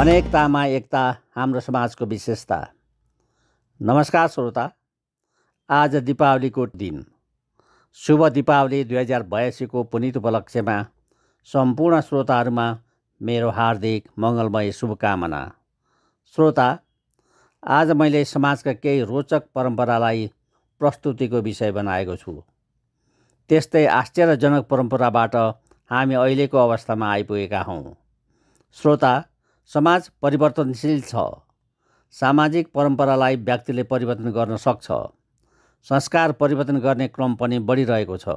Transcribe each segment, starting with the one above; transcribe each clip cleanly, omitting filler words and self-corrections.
अनेकतामा एकता हाम्रो समाजको विशेषता। नमस्कार श्रोता, आज दीपावलीको दिन। शुभ दीपावली 2082 को पुनित उपलक्ष्यमा सम्पूर्ण श्रोताहरूमा मेरो हार्दिक मङ्गलमय शुभकामना। श्रोता, आज मैले समाजका केही रोचक परम्परालाई प्रस्तुतिको विषय बनाएको छु। त्यस्तै आश्चर्यजनक परम्पराबाट हामी अहिलेको अवस्थामा आइपुगेका हौँ। श्रोता, समाज परिवर्तनशील छ। सामाजिक परम्परालाई व्यक्तिले परिवर्तन गर्न सक्छ। संस्कार परिवर्तन गर्ने क्रम पनि बढिरहेको छ।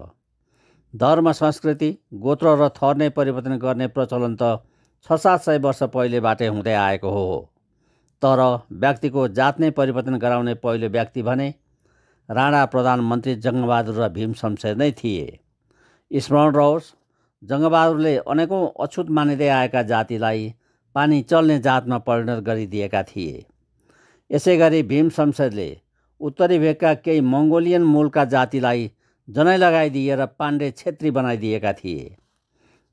धर्म, संस्कृति, गोत्र र थर नै परिवर्तन गर्ने प्रचलन त 600-700 वर्ष पहिलेबाटै हुँदै आएको हो। तर व्यक्तिको जात नै परिवर्तन गराउने पहिलो व्यक्ति भने राणा प्रधानमन्त्री जङ्गबहादुर र भीम शमशेर नै थिए। स्मरण रहोस्, जङ्गबहादुरले अनेकौँ अछुत मानिँदै आएका जातिलाई पानी चल्ने जातमा परिणत गरिदिएका थिए। यसै गरी भीम शमशेरले उत्तरी भेगका केही मङ्गोलियन मूलका जातिलाई जनै लगाइदिएर पाण्डे छेत्री बनाइदिएका थिए।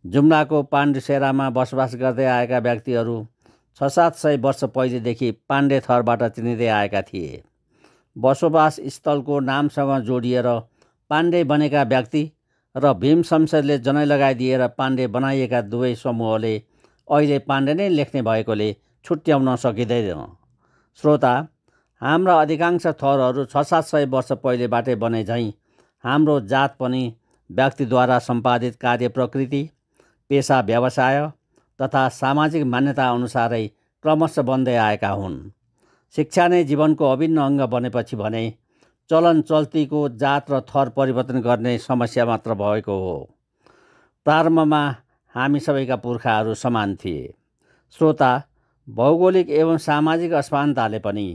जुम्लाको पाण्डुसेरामा बसोबास गर्दै आएका व्यक्तिहरू 600-700 वर्ष पहिलेदेखि पाण्डे थरबाट चिनिँदै आएका थिए। बसोबास स्थलको नामसँग जोडिएर पाण्डे बनेका व्यक्ति र भीम शमशेरले जनै लगाइदिएर पाण्डे बनाइएका दुवै समूहले अहिले पाण्डे नै लेख्ने भएकोले छुट्याउन सकिँदैन। श्रोता, हाम्रा अधिकांश थरहरू 600-700 वर्ष पहिलेबाटै बने झैँ हाम्रो जात पनि व्यक्तिद्वारा सम्पादित कार्य प्रकृति, पेसा व्यवसाय तथा सामाजिक मान्यता अनुसारै क्रमशः बन्दै आएका हुन्। शिक्षा नै जीवनको अभिन्न अङ्ग बनेपछि भने चलन चल्तीको जात र थर परिवर्तन गर्ने समस्या मात्र भएको हो। प्रारम्भमा हामी सबैका पुर्खाहरू समान थिए। श्रोता, भौगोलिक एवं सामाजिक असमानताले पनि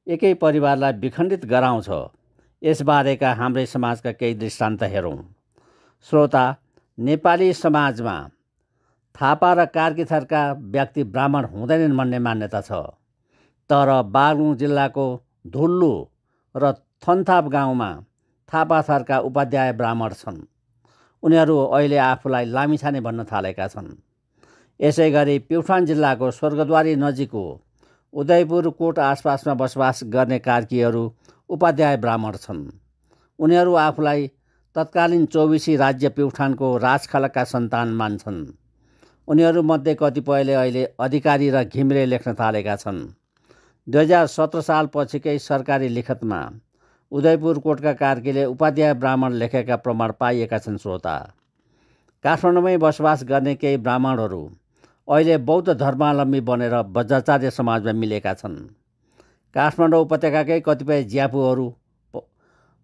एकै परिवारलाई विखण्डित गराउँछ। यसबारेका हाम्रै समाजका केही दृष्टान्त हेरौँ। श्रोता, नेपाली समाजमा थापा र कार्की थरका व्यक्ति ब्राह्मण हुँदैनन् भन्ने मान्यता छ। तर बागलुङ जिल्लाको धुल्लु र थन्थाप गाउँमा थापा थरका उपाध्याय ब्राह्मण छन्। उनीहरू अहिले आफूलाई लामिछाने भन्न थालेका छन्। यसै गरी प्युठान जिल्लाको स्वर्गद्वारी नजिकको उदयपुर कोट आसपासमा बसोबास गर्ने कार्कीहरू उपाध्याय ब्राह्मण छन्। उनीहरू आफूलाई तत्कालीन 24 राज्य प्युठानको राजखलका सन्तान मान्छन्। उनीहरूमध्ये कतिपयले अहिले अधिकारी र घिम्रे लेख्न थालेका छन्। 2017 साल पछिकै सरकारी लिखतमा उदयपुर कोटका कार्कीले उपाध्याय ब्राह्मण लेखेका प्रमाण पाइएका छन्। श्रोता, काठमाडौँमै बसोबास गर्ने केही ब्राह्मणहरू अहिले बौद्ध धर्मावलम्बी बनेर वज्राचार्य समाजमा मिलेका छन्। काठमाडौँ उपत्यकाकै कतिपय ज्यापुहरू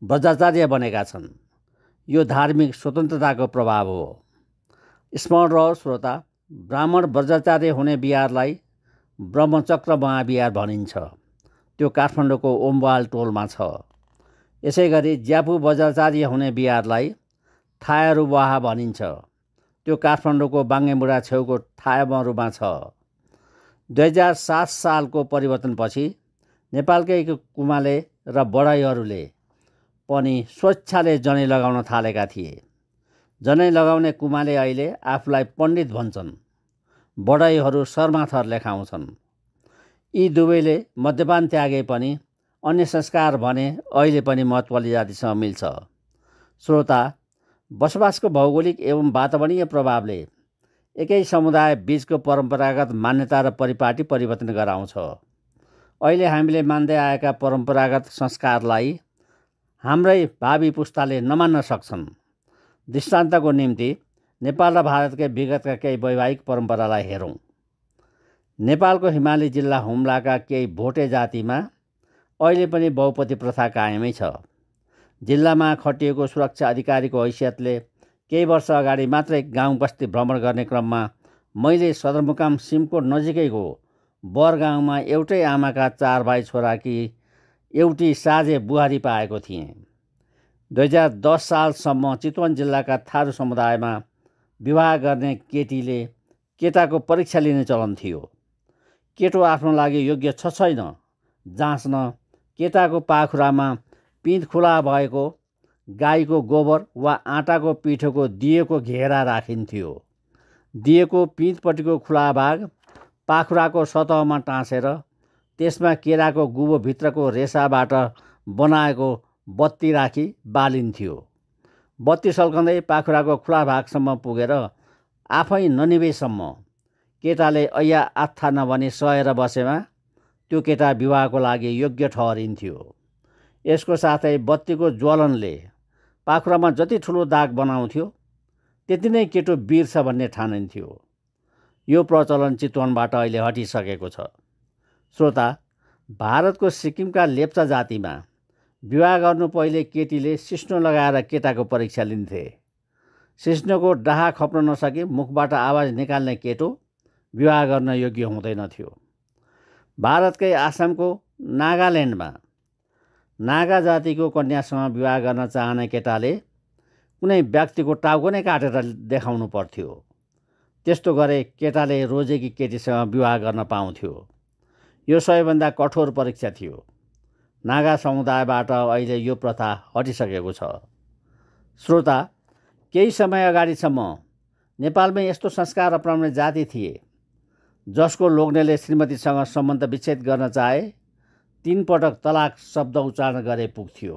वज्राचार्य बनेका छन्। यो धार्मिक स्वतन्त्रताको प्रभाव हो। स्मरण रहोस् श्रोता, ब्राह्मण वज्राचार्य हुने बिहारलाई ब्रह्मचक्र महाविहार भनिन्छ। त्यो काठमाडौँको ओमवाल टोलमा छ। यसै गरी ज्यापु वज्राचार्य हुने बिहारलाई थायरुवाहा भनिन्छ। त्यो काठमाडौँको बाङ्गेमुढा छेउको थायमरुमा छ। 2007 सालको परिवर्तनपछि नेपालकै कुमाले र बढाइहरूले पनि स्वेच्छाले जनै लगाउन थालेका थिए। जनै लगाउने कुमाले अहिले आफूलाई पण्डित भन्छन्। बढाइहरू शर्मा थर लेखाउँछन्। यी दुवैले मद्यपान त्यागे पनि अन्य संस्कार भने अहिले पनि महत्त्वले जातिसँग मिल्छ। श्रोता, बसोबासको भौगोलिक एवं वातावरणीय प्रभावले एकै समुदाय बीचको परम्परागत मान्यता र परिपाटी परिवर्तन गराउँछ। अहिले हामीले मान्दै आएका परम्परागत संस्कारलाई हाम्रै भावी पुस्ताले नमान्न सक्छन्। दृष्टान्तको निम्ति नेपाल र भारतकै विगतका केही वैवाहिक परम्परालाई हेरौँ। नेपालको हिमाली जिल्ला हुम्लाका केही भोटे जातिमा अहिले पनि बहुपति प्रथा कायमै छ। जिल्लामा खटिएको सुरक्षा अधिकारीको हैसियतले केही वर्ष अगाडि मात्रै गाउँ बस्ती भ्रमण गर्ने क्रममा मैले सदरमुकाम सिमकोट नजिकैको बर गाउँमा एउटै आमाका 4 भाइ छोराकी एउटी साझे बुहारी पाएको थिएँ। 2010 सालसम्म चितवन जिल्लाका थारू समुदायमा विवाह गर्ने केटीले केटाको परीक्षा लिने चलन थियो। केटो आफ्नो लागि योग्य छ छैन जाँच्न केटाको पाखुरामा पिँध खुला भएको गाईको गोबर वा आँटाको पिठोको दिएको घेरा राखिन्थ्यो। दिएको पिँधपट्टिको खुला भाग पाखुराको सतहमा टाँसेर त्यसमा केराको गुबोभित्रको रेसाबाट बनाएको बत्ती राखी बालिन्थ्यो। बत्ती सल्कँदै पाखुराको खुला भागसम्म पुगेर आफै ननिभेसम्म केटाले ऐया आत्था नभनी सहेर बसेमा त्यो केटा विवाहको लागि योग्य ठहरिन्थ्यो। यसको साथै बत्तीको ज्वलनले पाखुरामा जति ठुलो दाग बनाउँथ्यो त्यति नै केटो वीर छ भन्ने ठानिन्थ्यो। यो प्रचलन चितवनबाट अहिले हटिसकेको छ। श्रोता, भारतको सिक्किमका लेप्चा जातिमा विवाह गर्नु पहिले केटीले सिस्नो लगाएर केटाको परीक्षा लिन्थे। सिस्नोको डाहा खप्न नसकी मुखबाट आवाज निकाल्ने केटो विवाह गर्न योग्य हुँदैनथ्यो। भारतकै आसामको नागाल्यान्डमा नागा जातिको कन्यासँग विवाह गर्न चाहने केटाले कुनै व्यक्तिको टाउको नै काटेर देखाउनु पर्थ्यो। त्यस्तो गरे केटाले रोजेकी केटीसँग विवाह गर्न पाउँथ्यो। यो सबैभन्दा कठोर परीक्षा थियो। नागा समुदायबाट अहिले यो प्रथा हटिसकेको छ। श्रोता, केही समय अगाडिसम्म नेपालमै यस्तो संस्कार अपनाउने जाति थिए जसको लोग्नेले श्रीमतीसँग सम्बन्ध विच्छेद गर्न चाहे 3 पटक तलाक शब्द उच्चारण गरे पुग्थ्यो।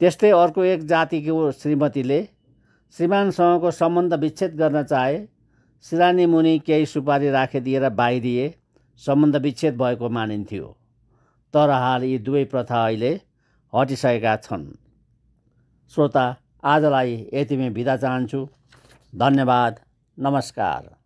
त्यस्तै अर्को एक जातिको श्रीमतीले श्रीमानसँगको सम्बन्ध विच्छेद गर्न चाहे सिरानी मुनि केही सुपारी राखिदिएर बाहिदिए सम्बन्ध विच्छेद भएको मानिन्थ्यो। तर हाल यी दुवै प्रथा अहिले हटिसकेका छन्। श्रोता, आजलाई यतिमै बिदा चाहन्छु। धन्यवाद। नमस्कार।